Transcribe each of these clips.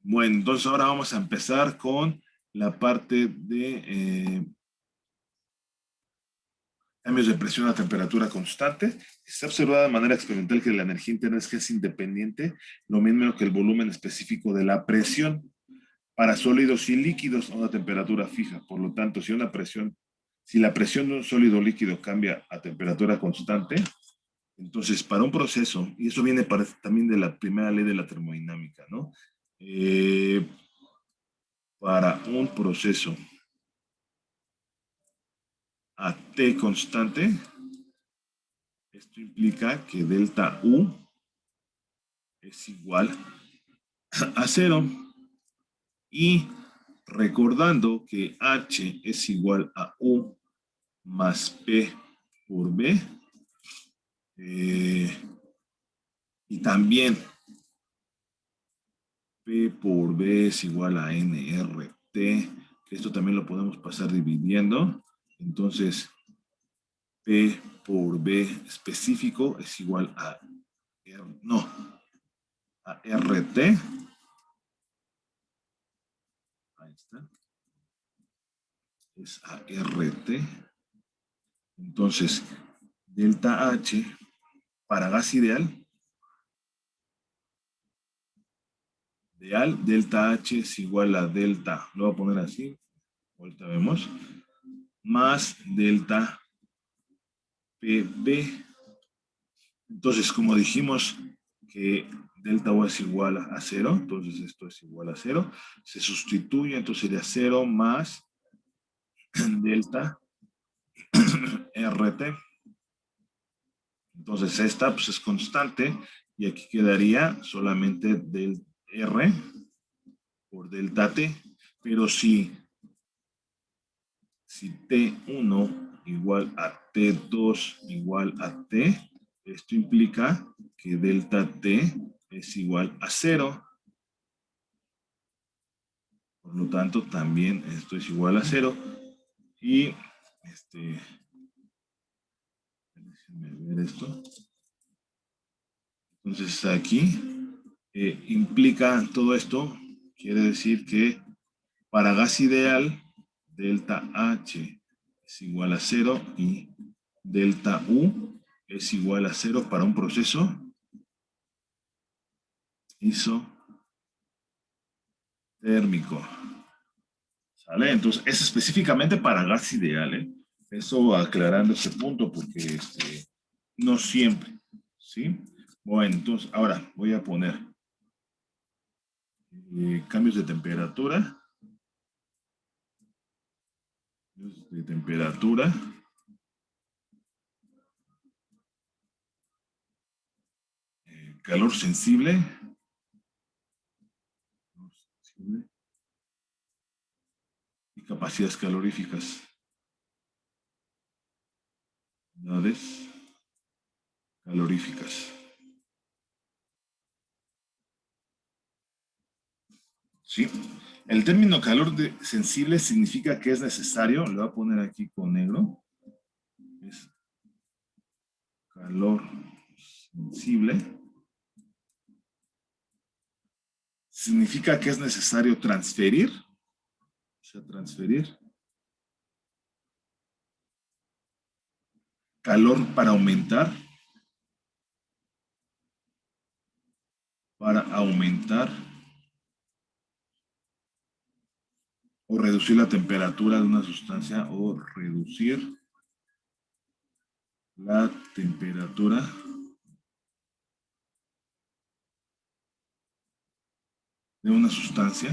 Bueno, entonces ahora vamos a empezar con la parte de cambios de presión a temperatura constante. Se ha observado de manera experimental que la energía interna es independiente, lo mismo que el volumen específico de la presión para sólidos y líquidos a una temperatura fija. Por lo tanto, si la presión de un sólido líquido cambia a temperatura constante, entonces para un proceso, y eso viene también de la primera ley de la termodinámica, ¿no? Para un proceso a T constante, esto implica que delta U es igual a cero. Y recordando que H es igual a U más P por B, y también P por B es igual a nRT, que esto también lo podemos pasar dividiendo. Entonces, P por B específico es igual a a RT. Ahí está. Es a RT. Entonces, delta H para gas ideal, delta H es igual a delta, lo voy a poner así, ahorita vemos, más delta PB. Entonces, como dijimos que delta U es igual a cero, entonces esto es igual a cero, se sustituye, entonces sería cero más delta RT. Entonces esta pues es constante y aquí quedaría solamente del R por delta T, pero si T1 igual a T2 igual a T, esto implica que delta T es igual a cero. Por lo tanto, también esto es igual a cero. Y déjenme ver esto. Entonces aquí implica todo esto, quiere decir que para gas ideal, delta H es igual a cero y delta U es igual a cero para un proceso isotérmico. ¿Sale? Entonces, es específicamente para gas ideal, ¿eh? Eso aclarando ese punto porque no siempre, ¿sí? Bueno, entonces, ahora voy a poner cambios de temperatura. Calor sensible. Y capacidades caloríficas. Unidades caloríficas. ¿Sí? El término sensible significa que es necesario, lo voy a poner aquí con negro, es calor sensible. Significa que es necesario transferir, calor para aumentar, o reducir la temperatura de una sustancia o reducir la temperatura de una sustancia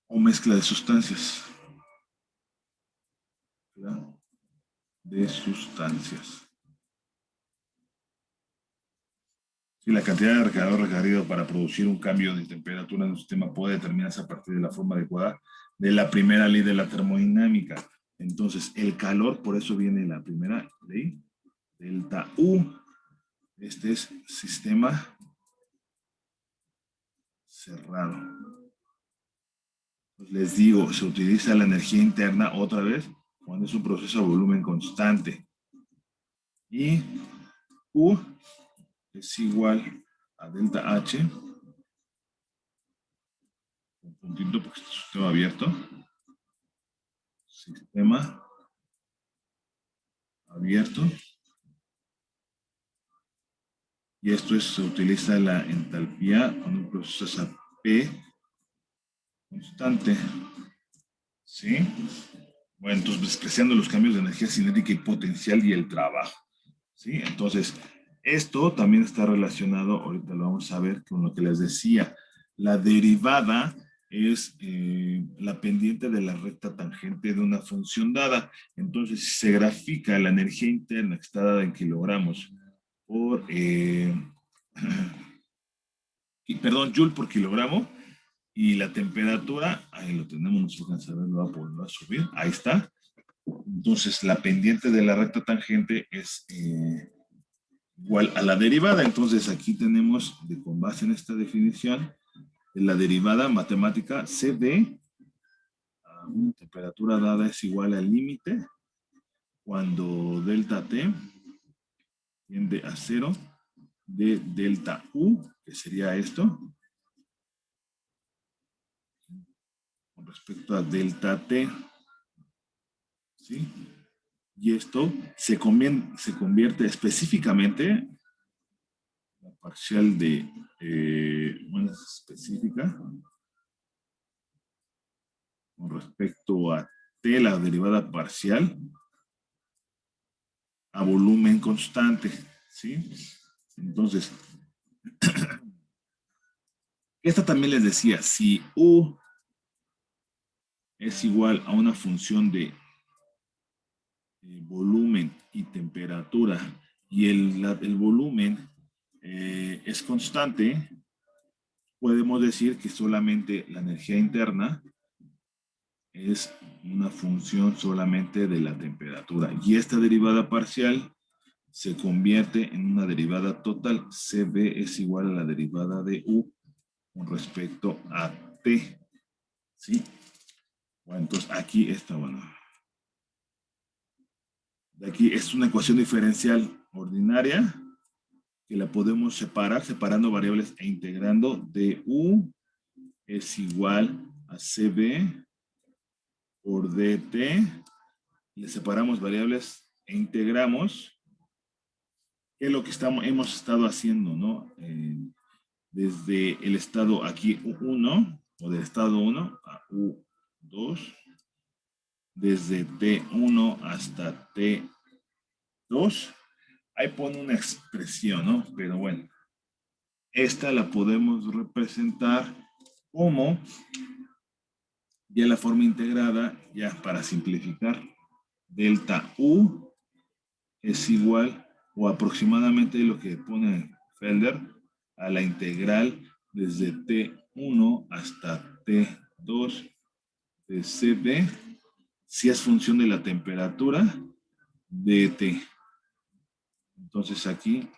o mezcla de sustancias. Si la cantidad de calor requerido para producir un cambio de temperatura en un sistema puede determinarse a partir de la forma adecuada de la primera ley de la termodinámica. Entonces, el calor, por eso viene la primera ley, delta U. Este es sistema cerrado. Pues les digo, se utiliza la energía interna otra vez cuando es un proceso a volumen constante. Y U es igual a delta H, un puntito porque es un sistema abierto, sistema abierto, y esto es, se utiliza la entalpía cuando un proceso es a P constante, ¿sí? Bueno, entonces despreciando los cambios de energía cinética y potencial y el trabajo, ¿sí? Entonces, esto también está relacionado, ahorita lo vamos a ver, con lo que les decía, la derivada es la pendiente de la recta tangente de una función dada. Entonces, si se grafica la energía interna que está dada en kilogramos por, perdón, joule por kilogramo, y la temperatura, ahí lo tenemos, no se alcanza a ver, lo voy a poner a subir, ahí está. Entonces, la pendiente de la recta tangente es igual a la derivada. Entonces, aquí tenemos, con base en esta definición, la derivada matemática CD a una temperatura dada es igual al límite cuando delta T tiende a cero de delta U, que sería esto, con respecto a delta T, ¿sí? Y esto se convierte específicamente, la parcial de, bueno, es específica, con respecto a T, la derivada parcial, a volumen constante, ¿sí? Entonces, esta también les decía, si U es igual a una función de volumen y temperatura, y el volumen es constante, podemos decir que solamente la energía interna es una función solamente de la temperatura. Y esta derivada parcial se convierte en una derivada total. CB es igual a la derivada de U con respecto a T. ¿Sí? Bueno, entonces aquí está, bueno. De aquí es una ecuación diferencial ordinaria que la podemos separar, separando variables e integrando. Du es igual a CB por DT. Le separamos variables e integramos, que es lo que hemos estado haciendo, ¿no? Desde el estado aquí U1, o del estado 1 a U2, desde T1 hasta T2, ahí pone una expresión, ¿no? Pero bueno, esta la podemos representar como ya la forma integrada, ya para simplificar, delta U es igual o aproximadamente lo que pone Felder a la integral desde T1 hasta T2 de CB, si es función de la temperatura de T. Entonces aquí,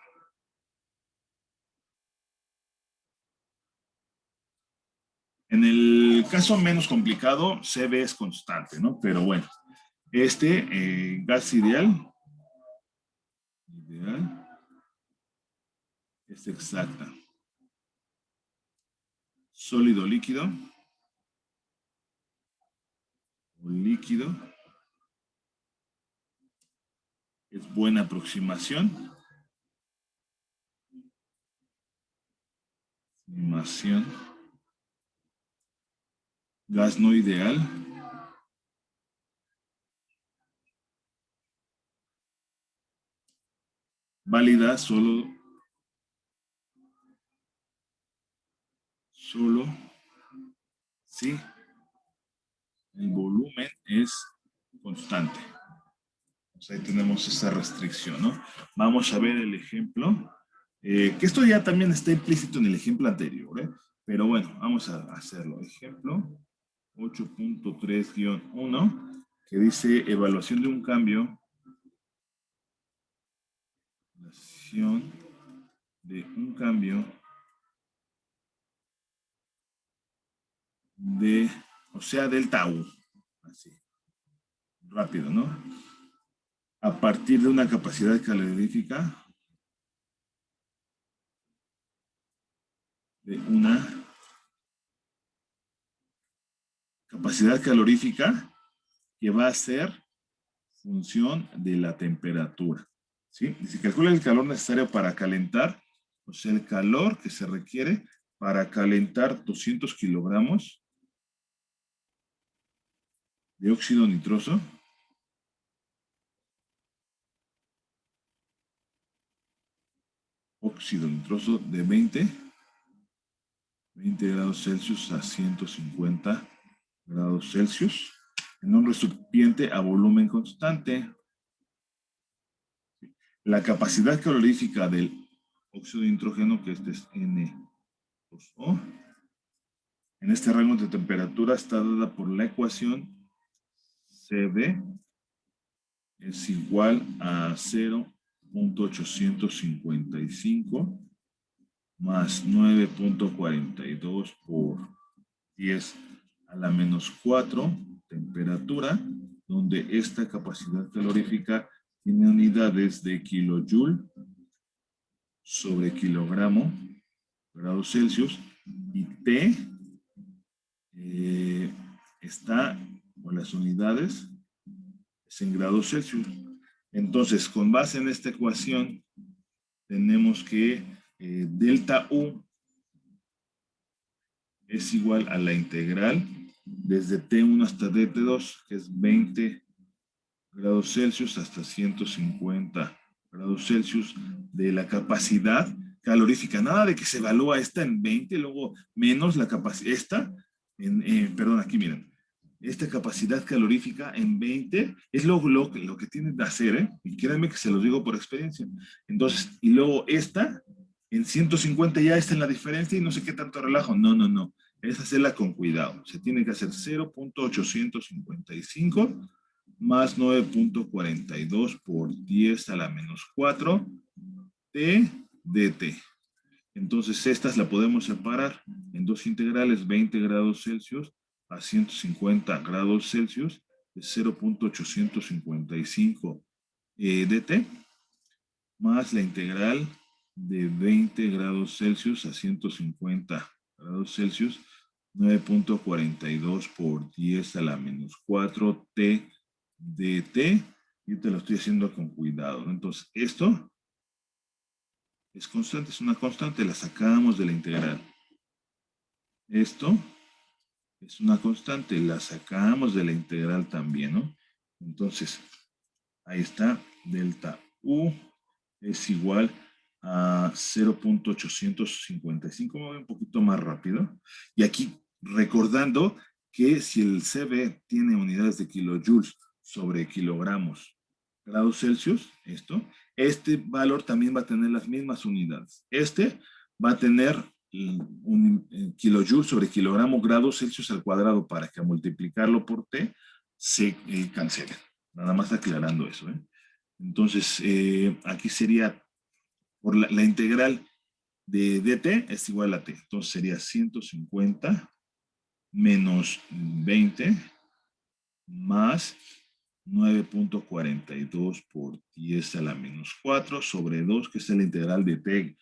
en el caso menos complicado, CB es constante, ¿no? Pero bueno, gas ideal es exacta. Sólido líquido o líquido es buena aproximación. Aproximación. Gas no ideal. Válida solo si el volumen es constante. Pues ahí tenemos esa restricción, ¿no? Vamos a ver el ejemplo, que esto ya también está implícito en el ejemplo anterior, ¿eh? Pero bueno, vamos a hacerlo. Ejemplo 8.3-1, que dice evaluación de un cambio. Evaluación de un cambio de, o sea, delta U. Así, rápido, ¿no? a partir de una capacidad calorífica de una capacidad calorífica que va a ser función de la temperatura. ¿Sí? Y se calcula el calor necesario para calentar, o sea, el calor que se requiere para calentar 200 kilogramos de óxido nitroso de 20 grados Celsius a 150 grados Celsius en un recipiente a volumen constante. La capacidad calorífica del óxido de nitrógeno, que este es N2O, en este rango de temperatura está dada por la ecuación Cb es igual a 0.855 más 9.42 por 10 a la menos 4 temperatura, donde esta capacidad calorífica tiene unidades de kilojoule sobre kilogramo grados Celsius y T está, o las unidades, es en grados Celsius. Entonces, con base en esta ecuación, tenemos que delta U es igual a la integral desde T1 hasta DT2, que es 20 grados Celsius hasta 150 grados Celsius de la capacidad calorífica. Nada de que se evalúa esta en 20, luego menos la capacidad, perdón, aquí miren, esta capacidad calorífica en 20 es lo que tienen de hacer, ¿eh? Y créanme que se los digo por experiencia. Entonces, y luego esta, en 150 ya está en la diferencia y no sé qué tanto relajo. No, no, no. Es hacerla con cuidado. Se tiene que hacer 0.855 más 9.42 por 10 a la menos 4 T dt. Entonces, estas la podemos separar en dos integrales, 20 grados Celsius a 150 grados Celsius de 0.855 dt, más la integral de 20 grados Celsius a 150 grados Celsius, 9.42 por 10 a la menos 4 t dt. Yo te lo estoy haciendo con cuidado, ¿no? Entonces, esto es constante, es una constante, la sacamos de la integral. Esto es una constante, la sacamos de la integral también, ¿no? Entonces, ahí está, delta U es igual a 0.855, me voy un poquito más rápido. Y aquí, recordando que si el Cb tiene unidades de kilojoules sobre kilogramos grados Celsius, este valor también va a tener las mismas unidades. Este va a tener un kilojoule sobre kilogramo grados Celsius al cuadrado para que al multiplicarlo por T se cancele. Nada más aclarando eso. Entonces, aquí sería por la integral de dt es igual a T. Entonces sería 150 menos 20 más 9.42 por 10 a la menos 4 sobre 2, que es la integral de T.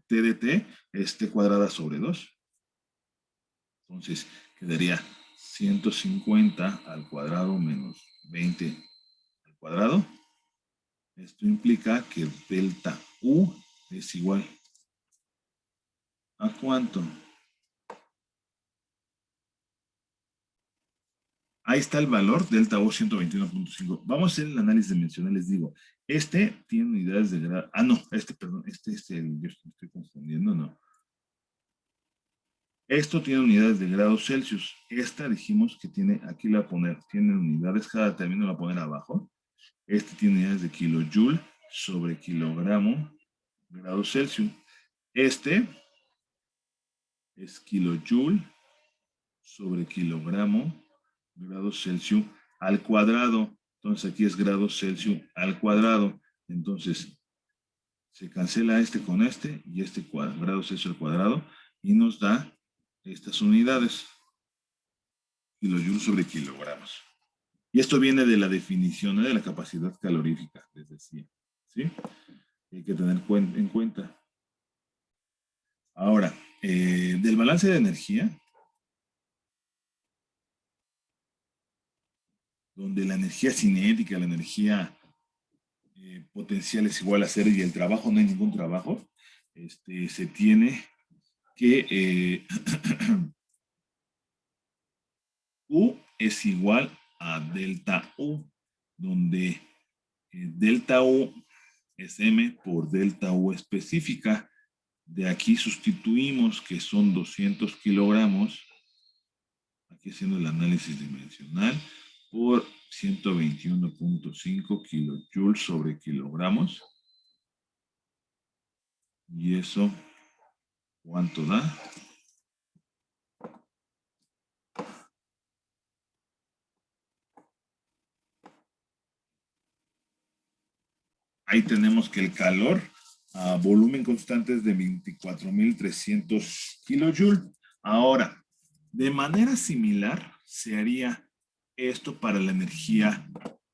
T de T es T cuadrada sobre 2. Entonces quedaría 150 al cuadrado menos 20 al cuadrado. Esto implica que delta U es igual ¿a cuánto? Ahí está el valor, delta U 121.5. Vamos a hacer el análisis dimensional, les digo. Este tiene unidades de grado. Ah, no, perdón, yo estoy confundiendo, no. Esto tiene unidades de grados Celsius. Esta dijimos que tiene, aquí la voy a poner, tiene unidades, cada término la voy a poner abajo. Este tiene unidades de kilojoule sobre kilogramo grados Celsius. Este es kilojoule sobre kilogramo grados Celsius al cuadrado. Entonces aquí es grados Celsius al cuadrado. Entonces se cancela este con este y este grados Celsius al cuadrado y nos da estas unidades. Kilojoules sobre kilogramos. Y esto viene de la definición de la capacidad calorífica, les decía. ¿Sí? Hay que tener en cuenta. Ahora, del balance de energía, donde la energía cinética, la energía potencial es igual a cero y el trabajo no hay ningún trabajo, se tiene que U es igual a delta U, donde delta U es M por delta U específica. De aquí sustituimos que son 200 kilogramos, aquí haciendo el análisis dimensional, por 121.5 kilojoules sobre kilogramos. ¿Y eso cuánto da? Ahí tenemos que el calor a volumen constante es de 24.300 kilojoules. Ahora, de manera similar, se haría esto para la energía,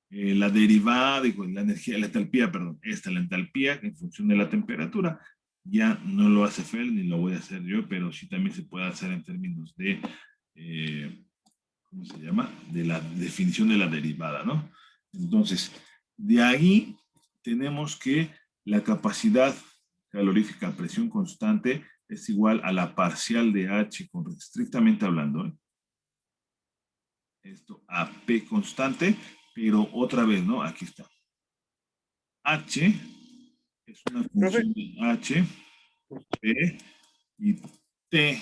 la derivada, digo, la energía, la entalpía, perdón, la entalpía en función de la temperatura. Ya no lo hace Fel ni lo voy a hacer yo, pero sí también se puede hacer en términos de, ¿cómo se llama? De la definición de la derivada, ¿no? Entonces, de ahí tenemos que la capacidad calorífica a presión constante es igual a la parcial de H, estrictamente hablando, ¿eh? Esto a P constante, pero otra vez, ¿no? Aquí está. H es una Profe, función de H, P y T.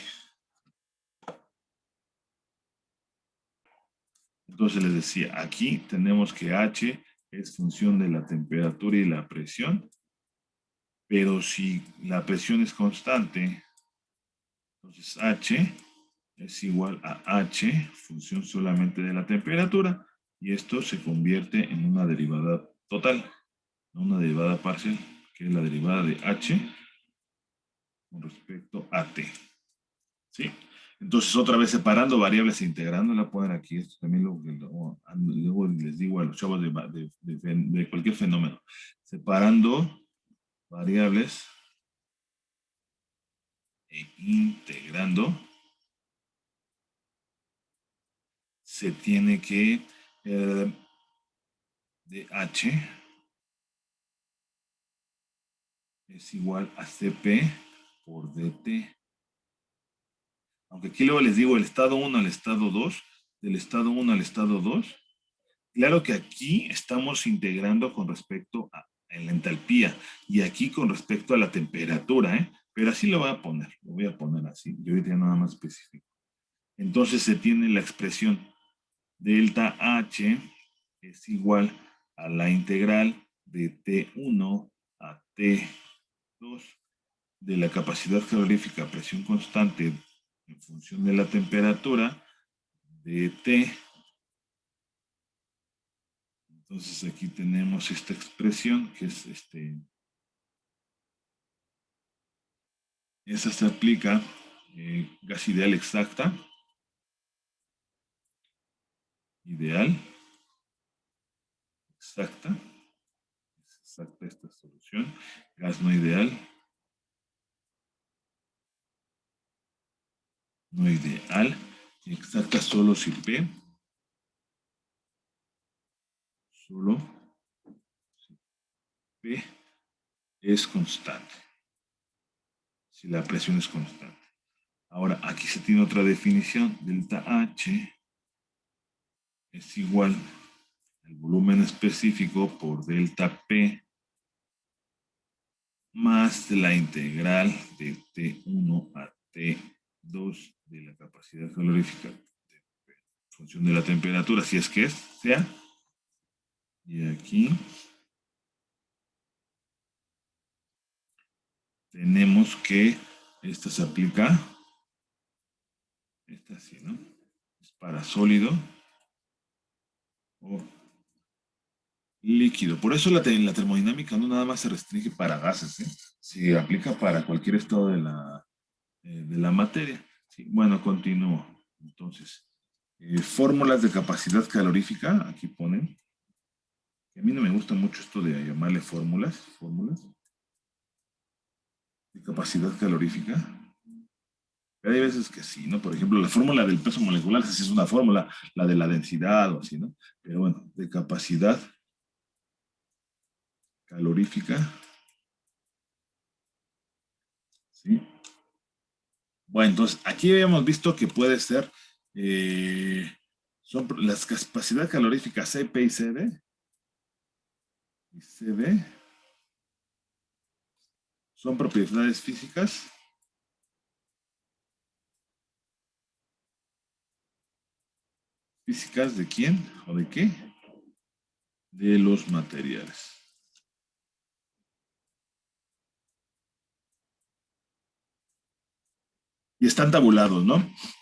Entonces les decía, aquí tenemos que H es función de la temperatura y la presión, pero si la presión es constante, entonces H es igual a H, función solamente de la temperatura, y esto se convierte en una derivada total, no una derivada parcial, que es la derivada de H con respecto a T. ¿Sí? Entonces, otra vez separando variables e integrando, la ponen aquí. Esto también luego les digo a los chavos de cualquier fenómeno. Separando variables e integrando, se tiene que dH es igual a Cp por dt. Aunque aquí luego les digo el estado 1 al estado 2, del estado 1 al estado 2, claro que aquí estamos integrando con respecto a la entalpía y aquí con respecto a la temperatura, ¿eh? Pero así lo voy a poner así, yo diría nada más específico. Entonces se tiene la expresión delta H es igual a la integral de T1 a T2 de la capacidad calorífica a presión constante en función de la temperatura de T. Entonces aquí tenemos esta expresión que es esa se aplica gas ideal exacta, ideal, exacta, es exacta esta solución, gas no ideal, no ideal, exacta solo si P, solo si P es constante, si la presión es constante. Ahora, aquí se tiene otra definición, delta H es igual al volumen específico por delta P más la integral de T1 a T2 de la capacidad calorífica en función de la temperatura, si es que sea. Y aquí tenemos que esta se aplica, esta sí, ¿no? Es para sólido o líquido. Por eso la termodinámica no nada más se restringe para gases, ¿eh? Se aplica para cualquier estado de la materia. Sí, bueno, continúo. Entonces, Fórmulas de capacidad calorífica, aquí ponen. A mí no me gusta mucho esto de llamarle fórmulas de capacidad calorífica. Pero hay veces que sí, ¿no? Por ejemplo, la fórmula del peso molecular, esa sí es una fórmula, la de la densidad o así, ¿no? Pero bueno, de capacidad calorífica, ¿sí? Bueno, entonces aquí habíamos visto que puede ser, son las capacidad calorífica CP y CD son propiedades físicas. ¿Físicas de quién o de qué? De los materiales. Y están tabulados, ¿no?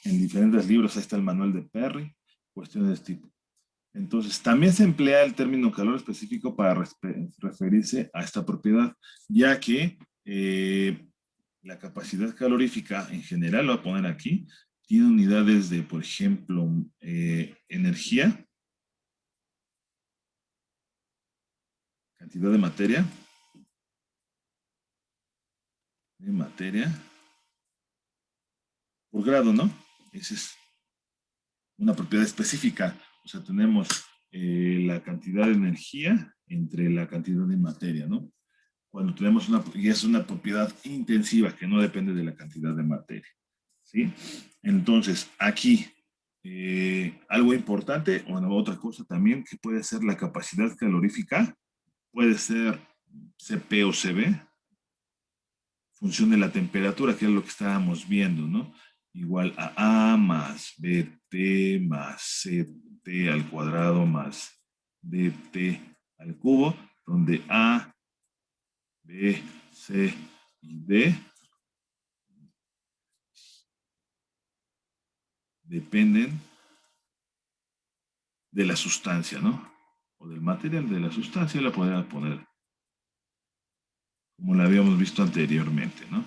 En diferentes libros, ahí está el manual de Perry, cuestiones de este tipo. Entonces, también se emplea el término calor específico para referirse a esta propiedad, ya que la capacidad calorífica en general, lo voy a poner aquí, tiene unidades de, por ejemplo, energía, cantidad de materia por grado, ¿no? Esa es una propiedad específica. O sea, tenemos la cantidad de energía entre la cantidad de materia, ¿no? Cuando tenemos una, y es una propiedad intensiva que no depende de la cantidad de materia, ¿sí? Entonces, aquí, algo importante, o bueno, otra cosa también, que puede ser la capacidad calorífica, puede ser CP o CB, función de la temperatura, que es lo que estábamos viendo, ¿no? Igual a más BT más CT al cuadrado más DT al cubo, donde A, B, C y D dependen de la sustancia, ¿no? O del material de la sustancia, la podría poner como la habíamos visto anteriormente, ¿no?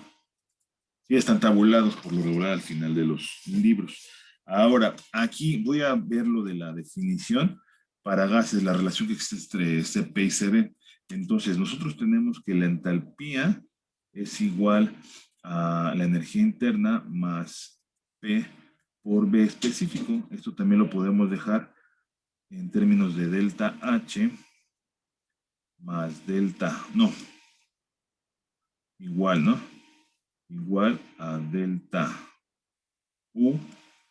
Sí, están tabulados por lo regular al final de los libros. Ahora, aquí voy a ver lo de la definición para gases, la relación que existe entre CP y CB. Entonces, nosotros tenemos que la entalpía es igual a la energía interna más P por B específico. Esto también lo podemos dejar en términos de delta H más delta, no, igual, ¿no? Igual a delta U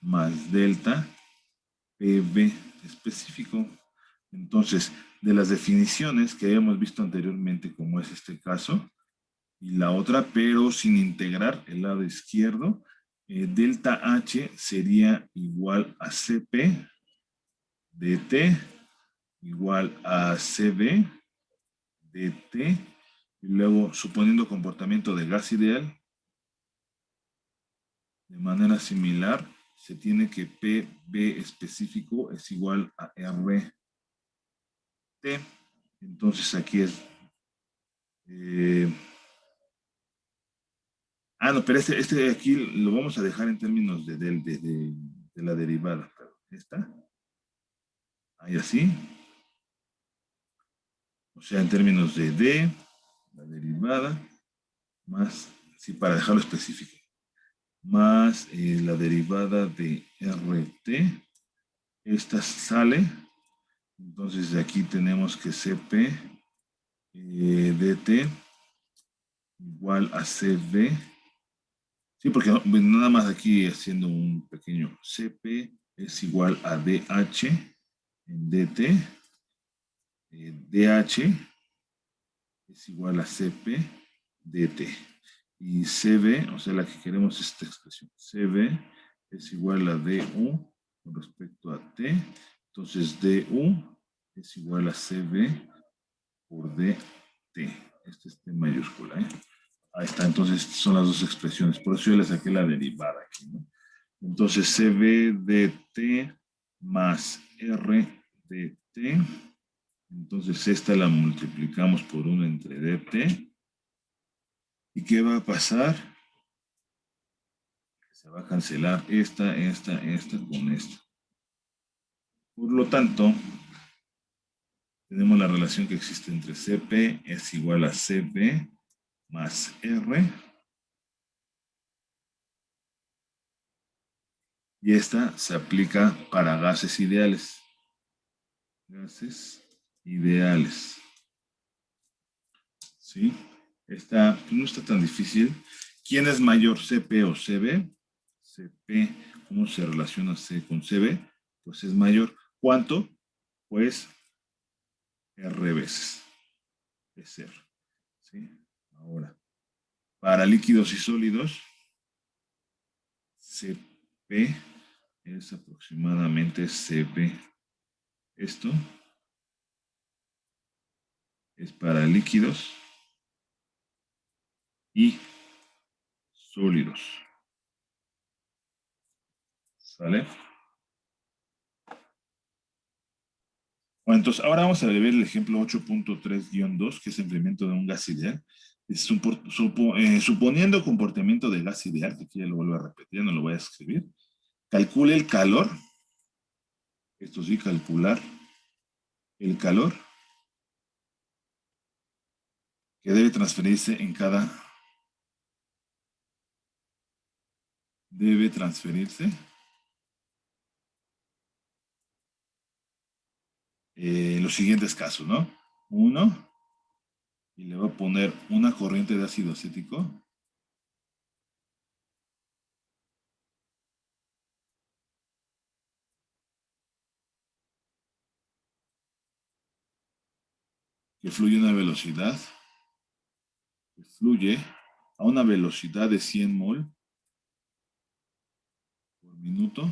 más delta PB específico. Entonces, de las definiciones que habíamos visto anteriormente, como es este caso, y la otra, pero sin integrar el lado izquierdo, delta H sería igual a CP dt igual a CB dt, y luego suponiendo comportamiento de gas ideal, de manera similar, se tiene que PB específico es igual a RT. Entonces aquí es... Eh, no, pero este de aquí lo vamos a dejar en términos de la derivada. ¿Esta? Ahí así. O sea, en términos de D, la derivada, más, sí, para dejarlo específico, más la derivada de RT. Esta sale. Entonces de aquí tenemos que CP dt igual a CB. Sí, porque nada más aquí haciendo un pequeño CP es igual a DH en DT. DH es igual a CP DT. Y CB, o sea, la que queremos es esta expresión. CB es igual a DU con respecto a T. Entonces DU es igual a CB por DT. Este es T mayúscula, ¿eh? Ahí está, entonces son las dos expresiones. Por eso yo le saqué la derivada aquí, ¿no? Entonces CB dt más R dt. Entonces esta la multiplicamos por 1 entre dt. ¿Y qué va a pasar? Se va a cancelar esta con esta. Por lo tanto, tenemos la relación que existe entre Cp es igual a Cv más R. Y esta se aplica para gases ideales. Gases ideales. ¿Sí? Esta pues, no está tan difícil. ¿Quién es mayor, Cp o Cv? Cp, ¿cómo se relaciona C con Cv? Pues es mayor. ¿Cuánto? Pues R veces. Es R. ¿Sí? Ahora, para líquidos y sólidos, Cp es aproximadamente Cv. Esto es para líquidos y sólidos. ¿Sale? Bueno, entonces ahora vamos a ver el ejemplo 8.3-2, que es enfriamiento de un gas ideal. Suponiendo comportamiento de gas ideal, que aquí ya lo vuelvo a repetir, no lo voy a escribir. Calcule el calor. Esto sí, calcular el calor que debe transferirse en cada... Debe transferirse los siguientes casos, ¿no? Uno, y le voy a poner una corriente de ácido acético que fluye a una velocidad, que fluye a una velocidad de 100 mol por minuto,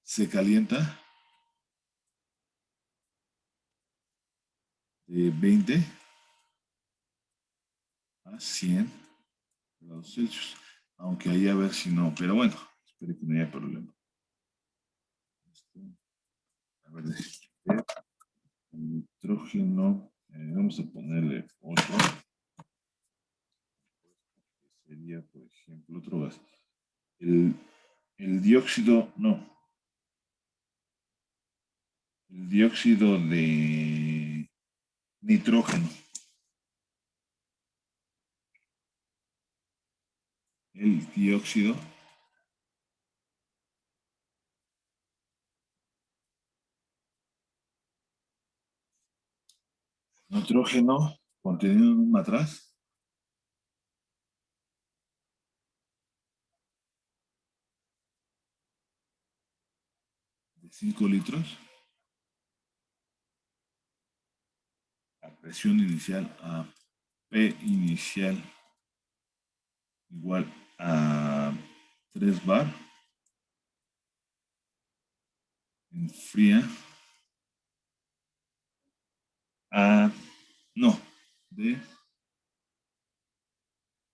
se calienta de 20 a 100 grados Celsius. Aunque ahí a ver si no, pero bueno, espero que no haya problema. A ver, el nitrógeno, vamos a ponerle otro, que sería, por ejemplo, otro gas. El, el dióxido, no, el dióxido de nitrógeno. El dióxido nitrógeno contenido en un matraz de 5 litros a presión inicial a P inicial igual a 3 bar, enfría a, no, de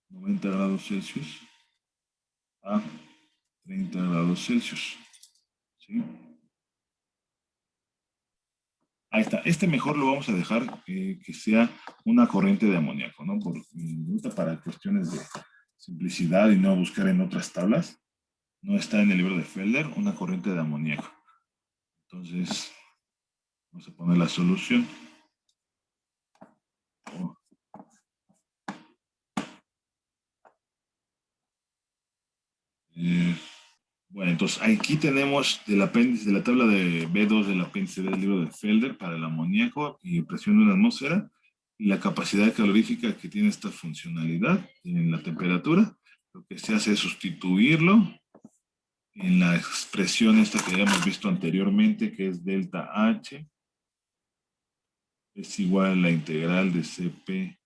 90 grados Celsius a 30 grados Celsius. ¿Sí? Ahí está. Este mejor lo vamos a dejar que sea una corriente de amoníaco, ¿no? Para cuestiones de simplicidad y no buscar en otras tablas. No está en el libro de Felder una corriente de amoníaco. Entonces, vamos a poner la solución. Oh. Eh, bueno, entonces aquí tenemos del apéndice, de la tabla de B2 del apéndice del libro de Felder para el amoníaco y presión de una atmósfera y la capacidad calorífica que tiene esta funcionalidad en la temperatura. Lo que se hace es sustituirlo en la expresión esta que habíamos visto anteriormente, que es delta H, es igual a la integral de Cp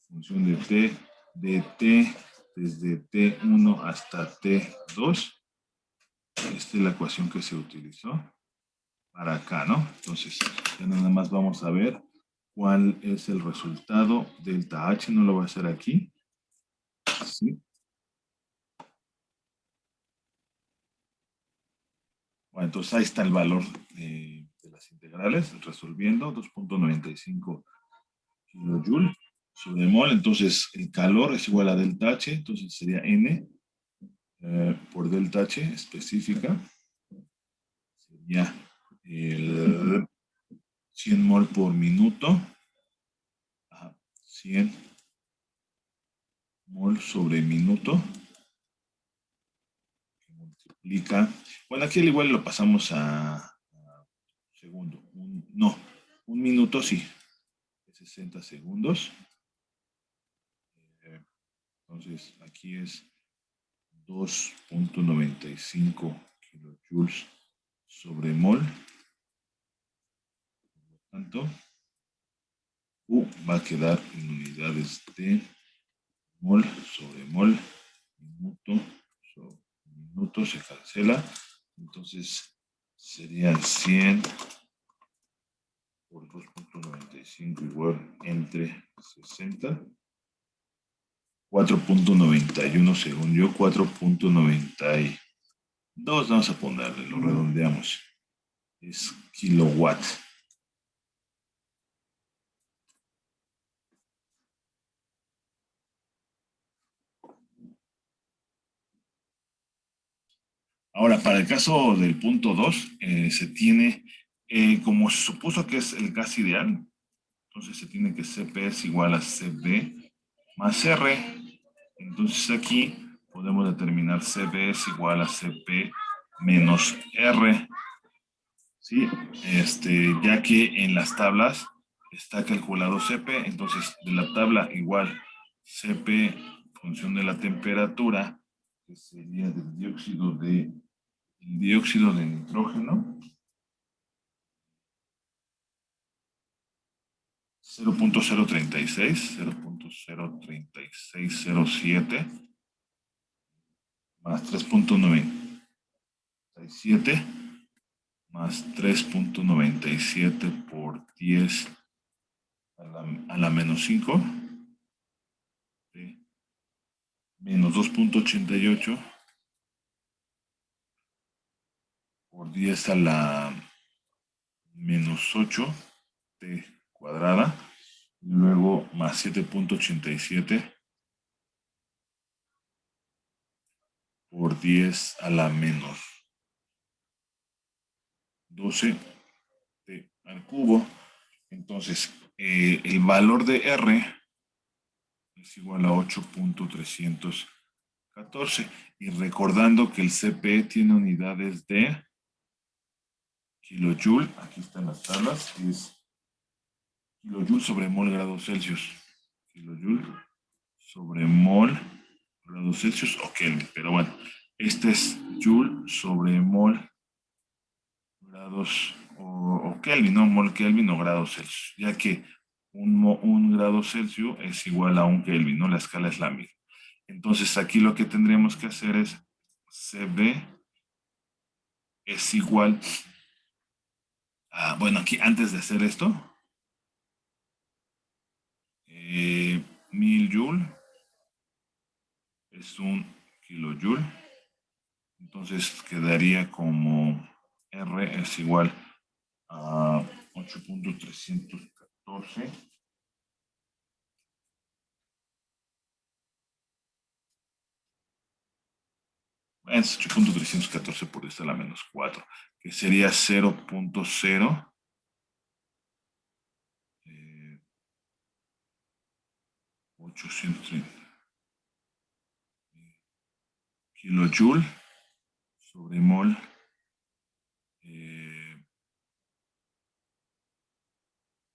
función de T desde T1 hasta T2. Esta es la ecuación que se utilizó para acá, ¿no? Entonces, ya nada más vamos a ver cuál es el resultado. Delta H no lo voy a hacer aquí. ¿Sí? Bueno, entonces ahí está el valor de las integrales, resolviendo 2.95 kilojoules sobre mol. Entonces, el calor es igual a delta H, entonces sería N por delta H específica Ya, el 100 mol por minuto. Ajá, 100 mol sobre minuto. Que multiplica. Bueno, aquí al igual lo pasamos a segundo. No, un minuto sí. 60 segundos. Entonces, aquí es 2.95 kilojoules sobre mol. Por lo tanto, U va a quedar en unidades de mol sobre mol, minuto sobre minuto, se cancela. Entonces, serían 100 por 2.95 igual entre 60. 4.91 según yo, 4.92. Vamos a ponerle, lo redondeamos. Es kilowatt. Ahora, para el caso del punto 2, se tiene, como se supuso que es el gas ideal, entonces se tiene que CP es igual a CB más R. Entonces aquí podemos determinar CB es igual a CP menos R. ¿Sí? Ya que en las tablas está calculado CP, entonces de la tabla igual CP función de la temperatura, que sería del dióxido de nitrógeno, 0.03607 más 3.97 más 3.97 por 10 a la menos 5, menos 2.88 por 10 a la menos 8 t cuadrada, y luego más 7.87 por 10 a la menos 12 t al cubo. Entonces, el valor de R es igual a 8.314. Y recordando que el CP tiene unidades de kilojoule, aquí están las tablas, es kilojoule sobre mol grados Celsius. Kilojoule sobre mol grados Celsius o Kelvin. Pero bueno, este es joule sobre mol grados o Kelvin, ¿no? Mol Kelvin o grados Celsius, ya que un grado Celsius es igual a un Kelvin, ¿no? La escala es la misma. Entonces aquí lo que tendríamos que hacer es CB es igual a, bueno, aquí antes de hacer esto, 1000 joule es un kilojoule. Entonces quedaría como R es igual a 8.314. Es 8.314 por esta a la menos 4, que sería 0.0 830 kilojoule sobre mol.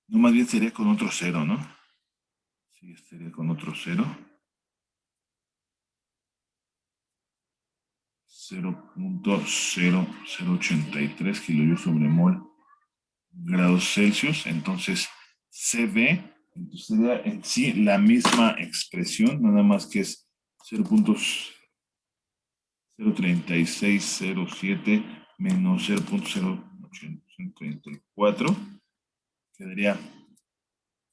No, más bien sería con otro cero, ¿no? Sí, sería con otro cero. 0.0083 kilojoule sobre mol grados Celsius. Entonces, CB sería en sí la misma expresión, nada más que es 0.03607 menos 0.0834, quedaría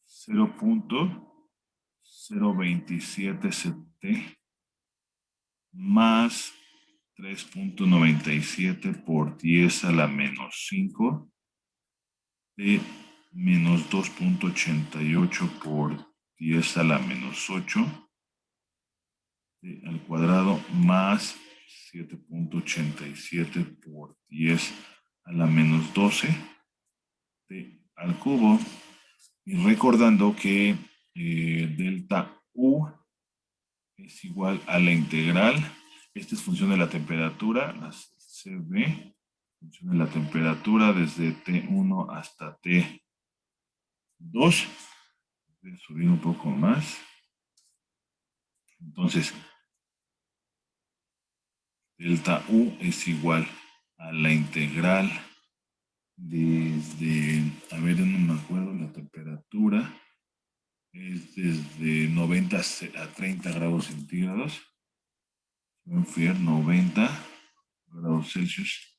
0.027 más 3.97 por 10 a la menos 5 de menos 2.88 por 10 a la menos 8 al cuadrado más 7.87 por 10 a la menos 12 t al cubo. Y recordando que delta U es igual a la integral. Esta es función de la temperatura, la CB, función de la temperatura desde T1 hasta T2. Voy a subir un poco más. Entonces, delta U es igual a la integral desde, a ver, no me acuerdo, la temperatura es desde 90 a 30 grados centígrados. Voy a enfriar 90 grados Celsius,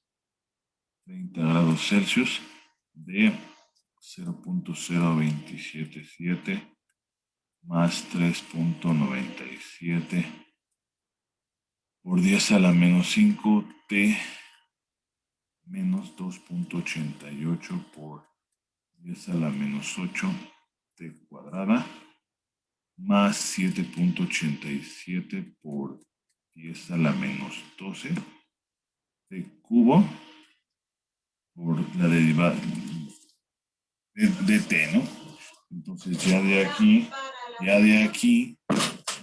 30 grados Celsius de 0.0277 más 3.97 por 10 a la menos 5 t menos 2.88 por 10 a la menos 8 t cuadrada más 7.87 por 10 a la menos 12 t cubo por la derivada de t, ¿no? Entonces ya de aquí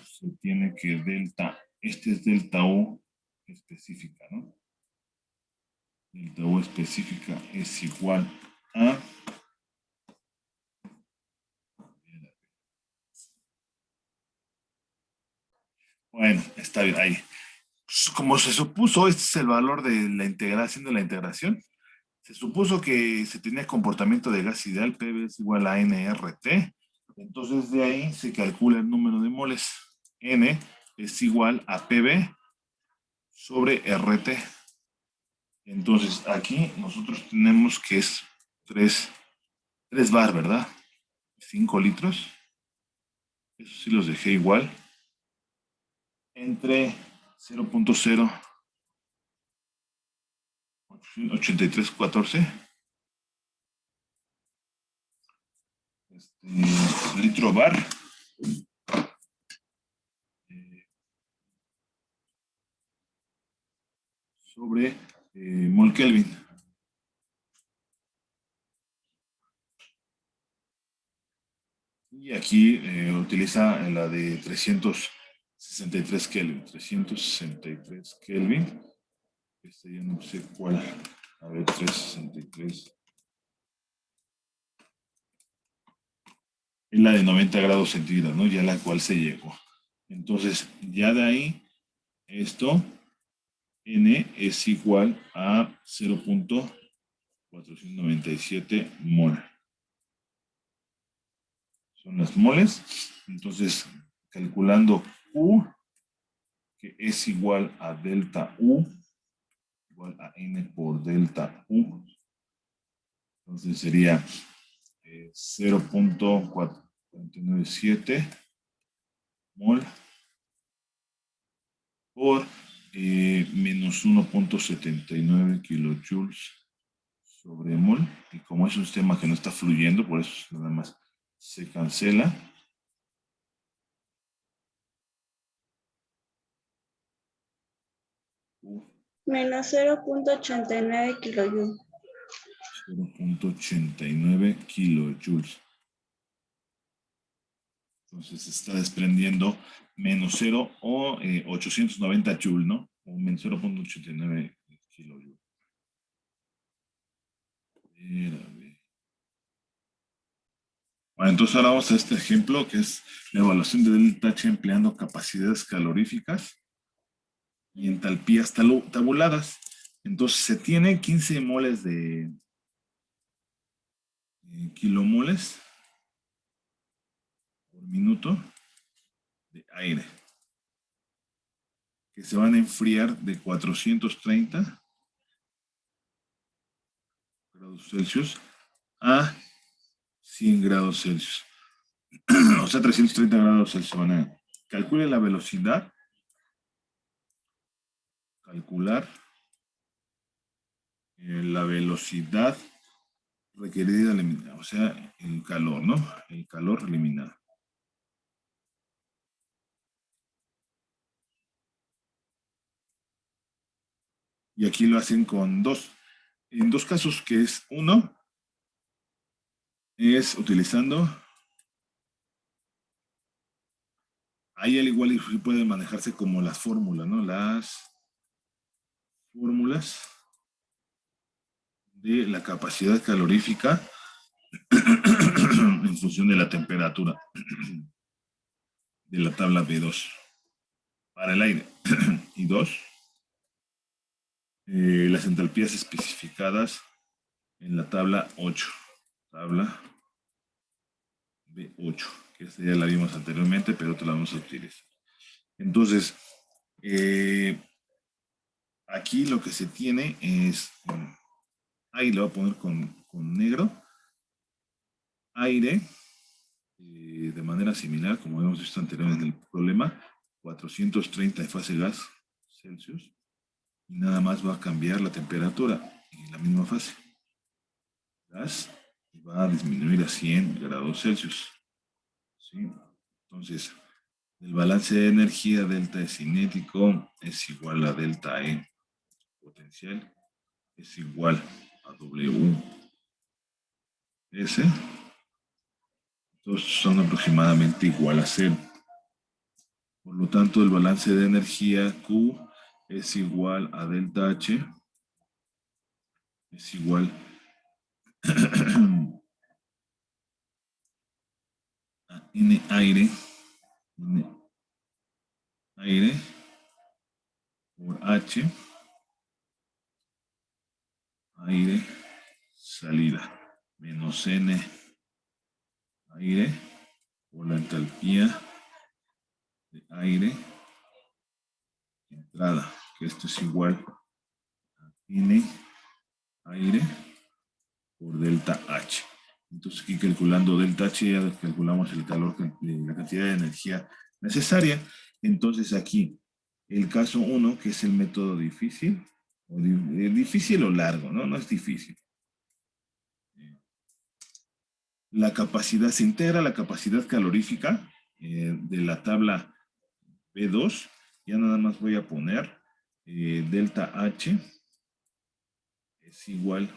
se tiene que delta, este es delta U específica, ¿no? Delta U específica es igual a, bueno, está bien, ahí. Como se supuso, este es el valor de la integración de la integración. Se supuso que se tenía comportamiento de gas ideal, PV es igual a nRT. Entonces de ahí se calcula el número de moles. N es igual a PV sobre RT. Entonces aquí nosotros tenemos que es 3 bar, ¿verdad? 5 litros. Eso sí los dejé igual. Entre 0.08314 litro bar sobre mol Kelvin. Y aquí utiliza la de 363 Kelvin. 363 Kelvin. Este ya no sé cuál. A ver, 363. Es la de 90 grados centígrados, ¿no? Ya la cual se llegó. Entonces, ya de ahí, esto, N es igual a 0.497 mol. Son las moles. Entonces, calculando Q, que es igual a delta U, igual a N por delta U. Entonces sería 0.497 mol por menos 1.79 kilojoules sobre mol. Y como es un sistema que no está fluyendo, por eso nada más se cancela. Menos 0.89 kilojoules. 0.89 kilojoules. Entonces se está desprendiendo menos 0 o 890 joules, ¿no? O menos 0.89 kilojoules. Bueno, entonces ahora vamos a este ejemplo que es la evaluación de delta H empleando capacidades caloríficas y entalpías tabuladas. Entonces se tiene 15 moles de kilomoles por minuto de aire que se van a enfriar de 430 grados Celsius a 100 grados Celsius. O sea, 330 grados Celsius. Calcule la velocidad. Calcular la velocidad requerida, o sea, el calor, ¿no? El calor eliminado. Y aquí lo hacen con dos. en dos casos, que es uno, es utilizando, ahí al igual y puede manejarse como las fórmulas, ¿no? Las fórmulas de la capacidad calorífica en función de la temperatura de la tabla B2 para el aire. Y dos, las entalpías especificadas en la tabla 8. Tabla B8, que esta ya la vimos anteriormente, pero te la vamos a utilizar. Entonces, aquí lo que se tiene es, ahí le voy a poner con negro, aire, de manera similar, como hemos visto anteriormente en el problema, 430 de fase gas Celsius, y nada más va a cambiar la temperatura en la misma fase. Gas y va a disminuir a 100 grados Celsius. ¿Sí? Entonces, el balance de energía delta E cinético es igual a delta E potencial, es igual a W S. Entonces son aproximadamente igual a 0. Por lo tanto, el balance de energía Q es igual a delta H, es igual a N aire, N aire por H, aire, salida, menos N aire por la entalpía de aire, entrada, que esto es igual a N aire por delta H. Entonces aquí calculando delta H ya calculamos el calor, la cantidad de energía necesaria. Entonces aquí el caso 1, que es el método difícil, o difícil o largo, ¿no? No es difícil. La capacidad, se integra la capacidad calorífica de la tabla B2. Ya nada más voy a poner delta H es igual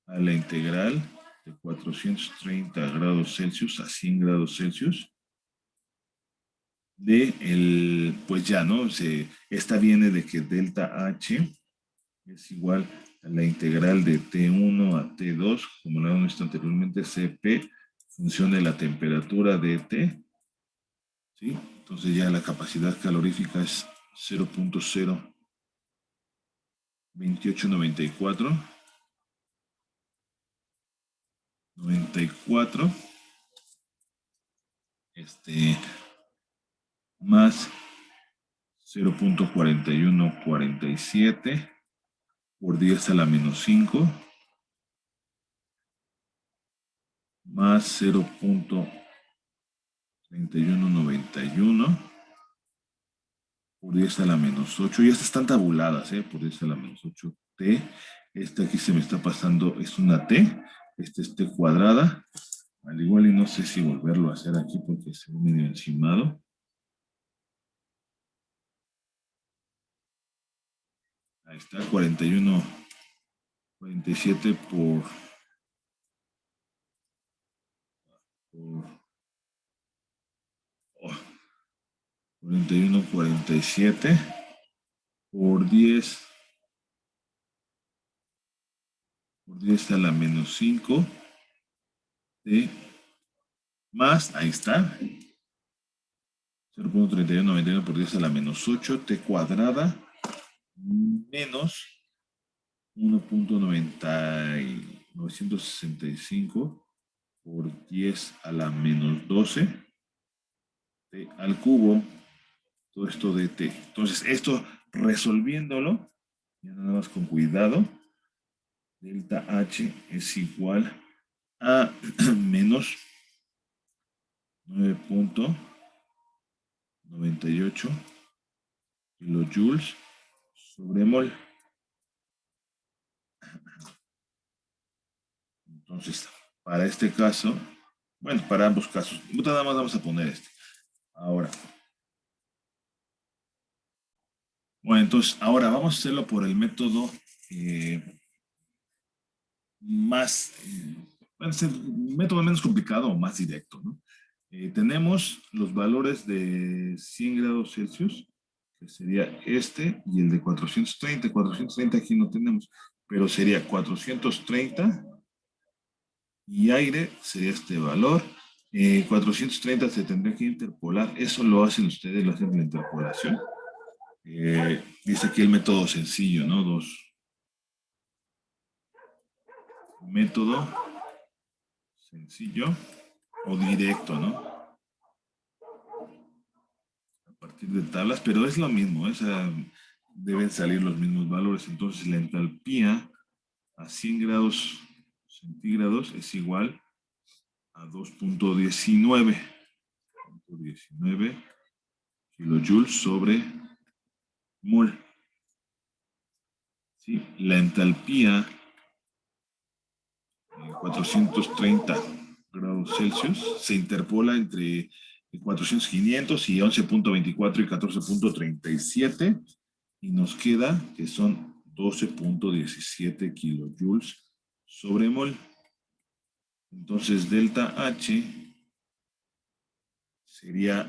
a la integral de 430 grados Celsius a 100 grados Celsius de el, pues ya, ¿no? Esta viene de que delta H es igual a la integral de T1 a T2, como lo hemos visto anteriormente, Cp, función de la temperatura de T, ¿sí? Entonces ya la capacidad calorífica es 0.02894 más 0.4147 por 10 a la menos 5 más 0.3191 por 10 a la menos 8. Y estas están tabuladas, por 10 a la menos 8 T. Esta aquí se me está pasando, es una T. Esta es T cuadrada. Al igual y no sé si volverlo a hacer aquí porque se ve medio encimado. Ahí está, 47 por 41,47 por 10 a la menos 5 T más, ahí está, 0.3191 por 10 a la menos 8 T cuadrada menos 1.965 por 10 a la menos 12 T al cubo, todo esto de T. Entonces, esto resolviéndolo, ya nada más con cuidado, delta H es igual a menos 9.98 kilojoules sobre mol. Entonces, para este caso, bueno, para ambos casos, nada más vamos a poner este. Ahora. Bueno, entonces, ahora vamos a hacerlo por el método más, puede ser un método menos complicado o más directo, ¿no? Tenemos los valores de 100 grados Celsius, que sería este, y el de 430. 430 aquí no tenemos, pero sería 430 y aire sería este valor. 430 se tendría que interpolar. Eso lo hacen ustedes, lo hacen la interpolación. Dice aquí el método sencillo, ¿no? Método sencillo o directo, ¿no? A partir de tablas, pero es lo mismo, o sea, deben salir los mismos valores. Entonces la entalpía a 100 grados centígrados es igual a 2.19 kilojoules sobre mol. ¿Sí? La entalpía 430 grados Celsius se interpola entre 400, 500 y 11.24 y 14.37 y nos queda que son 12.17 kilojoules sobre mol. Entonces delta H sería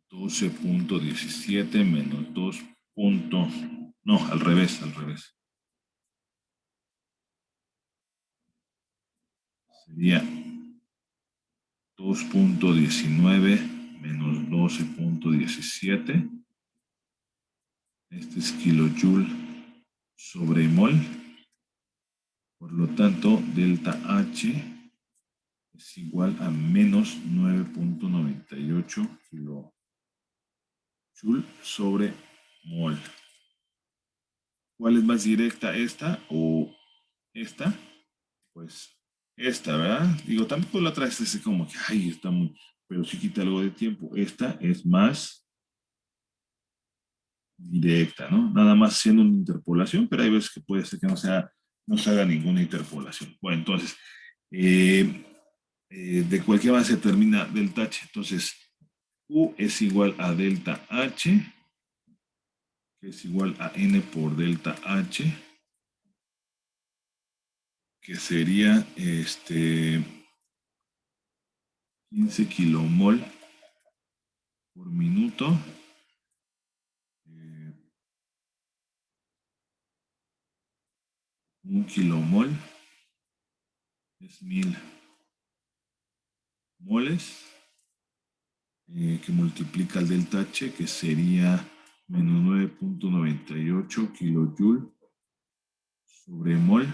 12.17 menos 2. No, al revés. Sería 2.19 menos 12.17. Este es kilojoule sobre mol. Por lo tanto, delta H es igual a menos 9.98 kilojoule sobre mol. ¿Cuál es más directa, esta o esta? Pues esta, ¿verdad? Digo, tampoco la otra es como que, ay, está muy, pero sí quita algo de tiempo. Esta es más directa, ¿no? Nada más siendo una interpolación, pero hay veces que puede ser que no se haga ninguna interpolación. Bueno, entonces, de cualquier manera se termina delta H. Entonces, U es igual a delta H, que es igual a N por delta H, que sería 15 kilomol por minuto. 1 kilomol es 1000 moles, que multiplica el delta H, que sería menos 9.98 kilojoule sobre mol.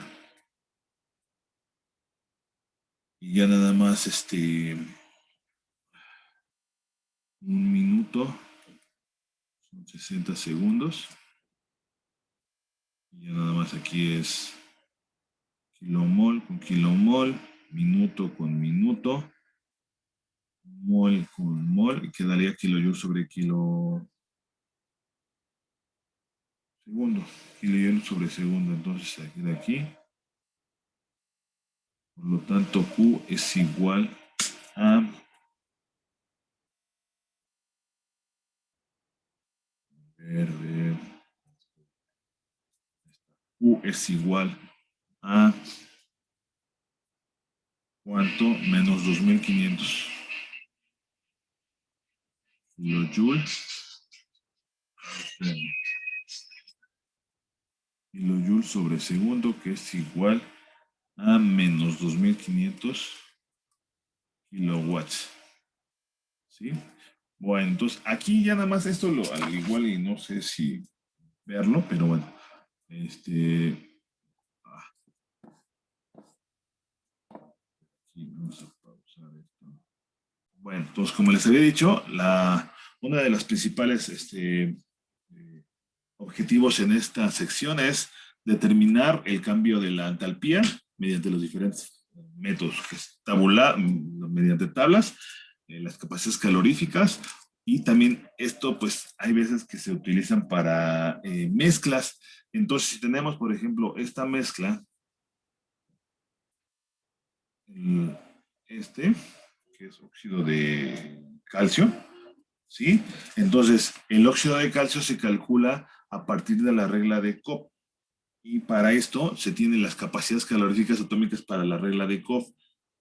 Y ya nada más un minuto, son 60 segundos. Y ya nada más aquí es kilomol con kilomol, minuto con minuto, mol con mol, y quedaría kilojoule sobre kilo segundo, kilojoule sobre segundo. Entonces aquí de aquí. Por lo tanto, Q es igual a Q es igual a ¿cuánto? Menos 2500 kilojoules. Kilojoules sobre segundo, que es igual a menos 2500 kilowatts. ¿Sí? Bueno, entonces aquí ya nada más esto al igual y no sé si verlo, pero bueno. Aquí vamos a pausar esto. Bueno, entonces como les había dicho, una de las principales objetivos en esta sección es determinar el cambio de la entalpía mediante los diferentes métodos, que es mediante tablas, las capacidades caloríficas, y también esto, pues, hay veces que se utilizan para mezclas. Entonces, si tenemos, por ejemplo, esta mezcla, que es óxido de calcio, ¿sí? Entonces, el óxido de calcio se calcula a partir de la regla de Cobb. Y para esto se tienen las capacidades caloríficas atómicas para la regla de Koch,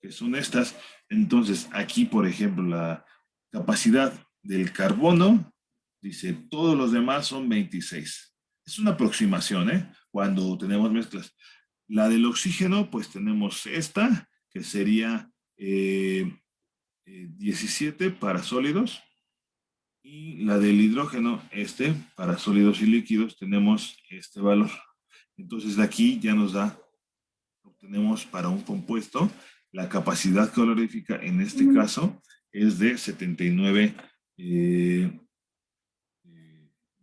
que son estas. Entonces, aquí, por ejemplo, la capacidad del carbono, dice, todos los demás son 26. Es una aproximación, ¿eh? Cuando tenemos mezclas. La del oxígeno, pues tenemos esta, que sería 17 para sólidos. Y la del hidrógeno, para sólidos y líquidos, tenemos este valor. Entonces de aquí ya nos da, obtenemos para un compuesto, la capacidad calorífica en este caso es de 79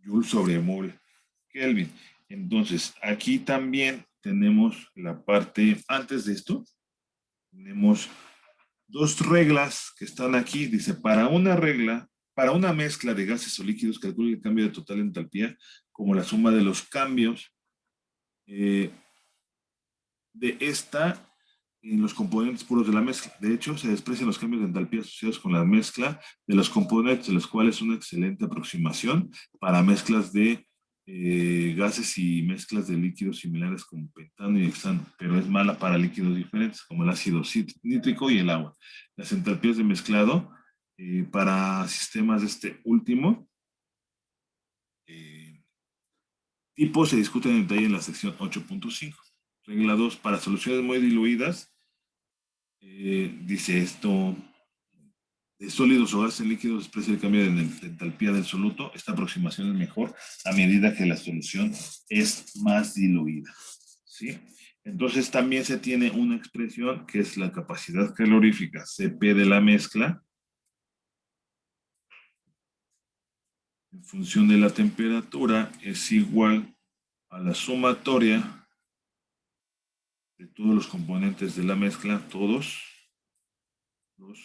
joules sobre mol Kelvin. Entonces aquí también tenemos la parte, antes de esto, tenemos dos reglas que están aquí. Dice, para una mezcla de gases o líquidos, calcule el cambio de total entalpía como la suma de los cambios de esta en los componentes puros de la mezcla. De hecho, se desprecian los cambios de entalpía asociados con la mezcla de los componentes, de los cuales es una excelente aproximación para mezclas de gases y mezclas de líquidos similares como pentano y hexano, pero es mala para líquidos diferentes como el ácido nítrico y el agua. Las entalpías de mezclado para sistemas de este último tipo se discuten en detalle en la sección 8.5. Regla 2, para soluciones muy diluidas, dice esto, de sólidos o gases líquidos expresa el cambio de entalpía del soluto. Esta aproximación es mejor a medida que la solución es más diluida, ¿sí? Entonces también se tiene una expresión que es la capacidad calorífica Cp de la mezcla en función de la temperatura es igual a la sumatoria de todos los componentes de la mezcla, todos los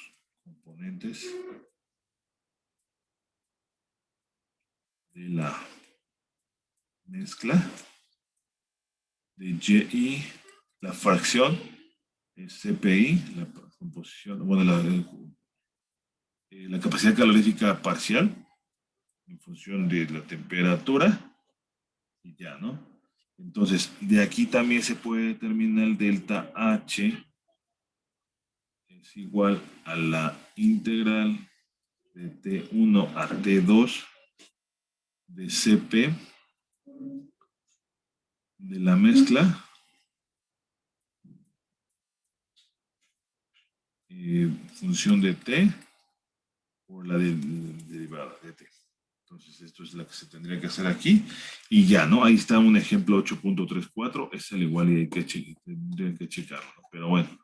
componentes de la mezcla de Y, la fracción es CPI, la composición, bueno, la capacidad calorífica parcial en función de la temperatura y ya, ¿no? Entonces, de aquí también se puede determinar el delta H es igual a la integral de T1 a T2 de Cp de la mezcla función de T por la derivada de T. Entonces esto es lo que se tendría que hacer aquí y ya, ¿no? Ahí está un ejemplo 8.34, es el igual y tendría que checarlo, pero bueno.